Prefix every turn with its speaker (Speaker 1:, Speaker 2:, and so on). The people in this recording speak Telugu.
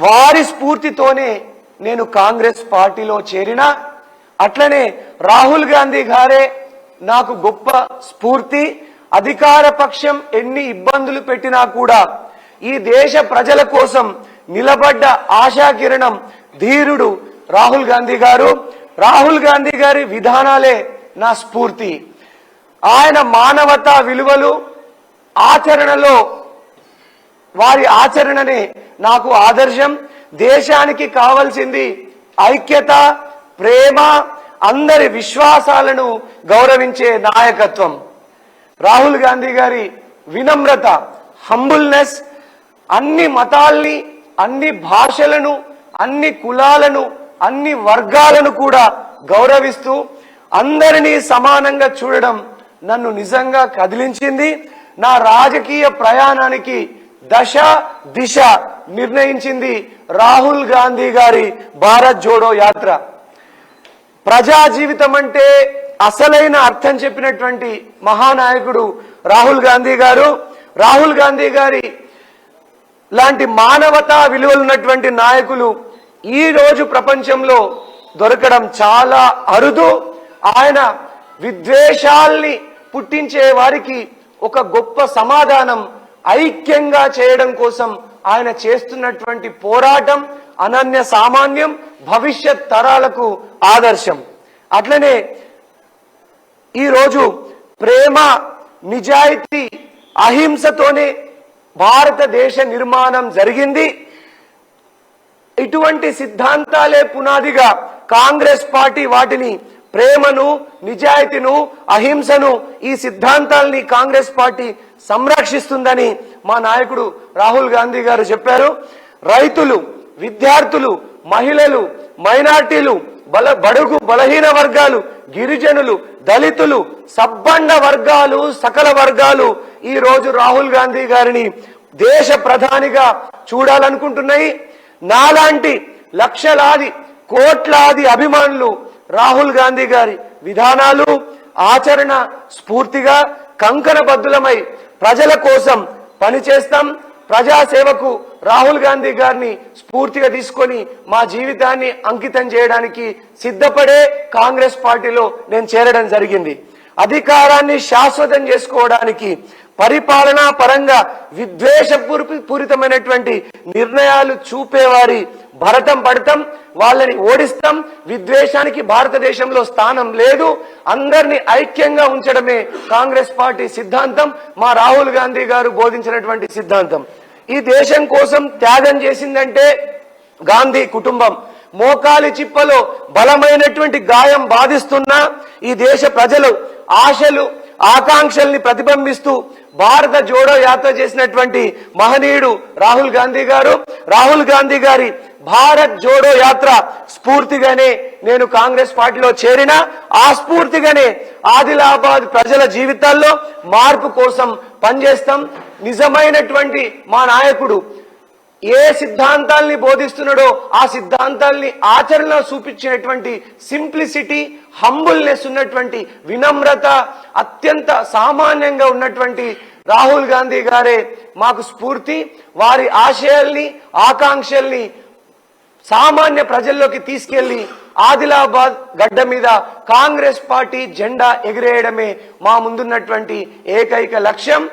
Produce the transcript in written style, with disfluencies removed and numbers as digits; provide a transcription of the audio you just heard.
Speaker 1: వారి స్ఫూర్తితోనే నేను కాంగ్రెస్ పార్టీలో చేరినా, అట్లనే రాహుల్ గాంధీ గారే నాకు గొప్ప స్ఫూర్తి. అధికార పక్షం ఎన్ని ఇబ్బందులు పెట్టినా కూడా ఈ దేశ ప్రజల కోసం నిలబడ్డ ఆశాకిరణం ధీరుడు రాహుల్ గాంధీ గారు. రాహుల్ గాంధీ గారి విధానాలే నా స్ఫూర్తి. ఆయన మానవతా విలువలు ఆచరణలో వారి ఆచరణనే నాకు ఆదర్శం. దేశానికి కావాల్సింది ఐక్యత, ప్రేమ, అందరి విశ్వాసాలను గౌరవించే నాయకత్వం. రాహుల్ గాంధీ గారి వినమ్రత, హంబుల్నెస్, అన్ని మతాల్ని, అన్ని భాషలను, అన్ని కులాలను, అన్ని వర్గాలను కూడా గౌరవిస్తూ అందరినీ సమానంగా చూడడం నన్ను నిజంగా కదిలించింది. నా రాజకీయ ప్రయాణానికి దశ దిశ నిర్ణయించింది రాహుల్ గాంధీ గారి భారత్ జోడో యాత్ర. ప్రజా జీవితం అంటే అసలైన అర్థం చెప్పినటువంటి మహానాయకుడు రాహుల్ గాంధీ గారు. రాహుల్ గాంధీ గారి లాంటి మానవతా విలువలున్నటువంటి నాయకులు ఈ రోజు ప్రపంచంలో దొరకడం చాలా అరుదు. ఆయన విద్వేషాల్ని పుట్టించే వారికి ఒక గొప్ప సమాధానం ఐక్యంగా చేయడం కోసం ఆయన చేస్తున్నటువంటి పోరాటం అనన్య సామాన్యం, భవిష్యత్ తరాలకు ఆదర్శం. అట్లనే ఈరోజు ప్రేమ, నిజాయితీ, అహింసతోనే భారతదేశ నిర్మాణం జరిగింది. ఇటువంటి సిద్ధాంతాలే పునాదిగా కాంగ్రెస్ పార్టీ వాటిని ప్రేమను, నిజాయితీను, అహింసను, ఈ సిద్ధాంతాలని కాంగ్రెస్ పార్టీ సంరక్షిస్తుందని మా నాయకుడు రాహుల్ గాంధీ గారు చెప్పారు. రైతులు, విద్యార్థులు, మహిళలు, మైనార్టీలు, బడుగు బలహీన వర్గాలు, గిరిజనులు, దళితులు, సబ్బండ వర్గాలు, సకల వర్గాలు ఈ రోజు రాహుల్ గాంధీ గారిని దేశ ప్రధానిగా చూడాలనుకుంటున్నాయి. నాలాంటి లక్షలాది కోట్లాది అభిమానులు రాహుల్ గాంధీ గారి విధానాలు, ఆచరణ స్ఫూర్తిగా కంకణబద్ధులమై ప్రజల కోసం పనిచేస్తాం. ప్రజాసేవకు రాహుల్ గాంధీ గారిని స్ఫూర్తిగా తీసుకొని మా జీవితాన్ని అంకితం చేయడానికి సిద్ధపడే కాంగ్రెస్ పార్టీలో నేను చేరడం జరిగింది. అధికారాన్ని శాశ్వతం చేసుకోవడానికి, పరిపాలనా పరంగా విద్వేషపూరితమైనటువంటి నిర్ణయాలు చూపేవారి భరతం పడతాం, వాళ్ళని ఓడిస్తాం. విద్వేషానికి భారతదేశంలో స్థానం లేదు. అందరినీ ఐక్యంగా ఉంచడమే కాంగ్రెస్ పార్టీ సిద్ధాంతం, మా రాహుల్ గాంధీ గారు బోధించినటువంటి సిద్ధాంతం. ఈ దేశం కోసం త్యాగం చేసిందంటే గాంధీ కుటుంబం. మోకాలి చిప్పలో బలమైనటువంటి గాయం బాధిస్తున్నా ఈ దేశ ప్రజలు ఆశలు, ఆకాంక్షల్ని ప్రతిబింబిస్తూ భారత జోడో యాత్ర చేసినటువంటి మహనీయుడు రాహుల్ గాంధీ గారు. రాహుల్ గాంధీ గారి భారత్ జోడో యాత్ర స్ఫూర్తిగానే నేను కాంగ్రెస్ పార్టీలో చేరిన, ఆ స్ఫూర్తిగానే ఆదిలాబాద్ ప్రజల జీవితాల్లో మార్పు కోసం పనిచేస్తాం. నిజమైనటువంటి మా నాయకుడు ఏ సిద్ధాంతాల్ని బోధిస్తున్నాడో ఆ సిద్ధాంతాల్ని ఆచరణలో చూపించినటువంటి సింప్లిసిటీ, హంబుల్నెస్ ఉన్నటువంటి వినమ్రత, అత్యంత సామాన్యంగా ఉన్నటువంటి రాహుల్ గాంధీ గారే మాకు స్ఫూర్తి. వారి ఆశయాల్ని, ఆకాంక్షల్ని సామాన్య ప్రజల్లోకి తీసుకెళ్లి ఆదిలాబాద్ గడ్డ మీద కాంగ్రెస్ పార్టీ జెండా ఎగిరేయడమే మా ముందున్నటువంటి ఏకైక లక్ష్యం.